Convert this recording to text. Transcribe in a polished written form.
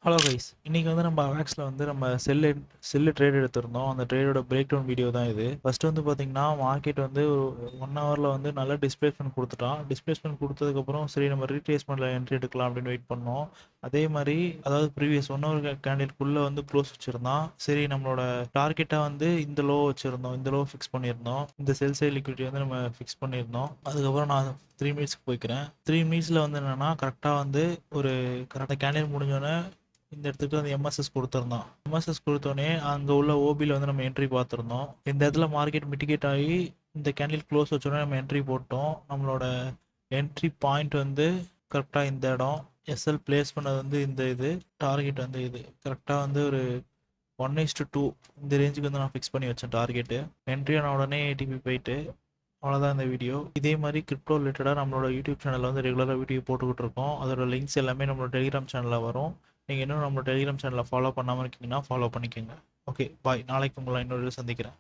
Hello guys, இன்னைக்கு வந்து நம்ம அவேக்ஸில் வந்து நம்ம செல்லு ட்ரேட் எடுத்திருந்தோம். அந்த ட்ரேடோட பிரேக் டவுன் வீடியோ தான் இது. ஃபர்ஸ்ட் வந்து பார்த்தீங்கன்னா மார்க்கெட் வந்து ஒரு 1 ஹவரில் வந்து நல்ல டிஸ்பிளேஸ்மெண்ட் கொடுத்துட்டான். டிஸ்பிளேஸ்மெண்ட் கொடுத்ததுக்கப்புறம் சரி நம்ம ரீட்ரேஸ்மெண்ட்டில் என்ட்ரி எடுக்கலாம் அப்படின்னு வெயிட் பண்ணோம். அதே மாதிரி அதாவது ப்ரீவியஸ் 1 ஹவர் கேண்டிலுக்குள்ளே வந்து க்ளோஸ் வச்சுருந்தான். சரி நம்மளோட டார்கெட்டாக வந்து இந்த லோ வச்சுருந்தோம், இந்த லோ ஃபிக்ஸ் பண்ணியிருந்தோம், இந்த செல் சைட் லிக்விடிட்டி வந்து நம்ம ஃபிக்ஸ் பண்ணியிருந்தோம். அதுக்கப்புறம் நான் 3 மினிட்ஸ்க்கு போய்க்கிறேன். 3 மினிட்ஸில் வந்து என்னென்னா கரெக்டாக வந்து ஒரு கரெக்டாக கேண்டில் முடிஞ்சோன்னே இந்த இடத்துக்கு வந்து எம்எஸ்எஸ் கொடுத்துருந்தோம். எம்எஸ்எஸ் கொடுத்தோடனே அங்கே உள்ள ஓபியில் வந்து நம்ம என்ட்ரி பார்த்துருந்தோம். இந்த இடத்துல மார்க்கெட் மிட்டிகேட் ஆகி இந்த கேண்டில் க்ளோஸ் வச்சோடனே நம்ம என்ட்ரி போட்டோம். நம்மளோட என்ட்ரி பாயிண்ட் வந்து கரெக்டாக இந்த இடம். எஸ்எல் பிளேஸ் பண்ணது வந்து இது டார்கெட் வந்து இது கரெக்டாக வந்து ஒரு 1:2 இந்த ரேஞ்சுக்கு வந்து நான் ஃபிக்ஸ் பண்ணி வச்சேன் டார்கெட்டு. என்ட்ரி ஆன உடனே ஏடிபி போயிட்டு அவ்வளோதான் இந்த வீடியோ. இதே மாதிரி கிரிப்டோ ரிலேட்டடாக நம்மளோட யூடியூப் சேனலில் வந்து ரெகுலராக வீடியோ போட்டுக்கிட்டு இருக்கோம். அதோட லிங்க்ஸ் எல்லாமே நம்மளோட டெலிகிராம் சேனலில் வரும். நீங்கள் இன்னும் நம்மளோட டெலிகிராம் சேனலை ஃபாலோ பண்ணாமல் இருக்கீங்கன்னா ஃபாலோ பண்ணிக்கோங்க. Okay bye. நாளைக்கு உங்களை இன்னொரு சந்திக்கிறேன்.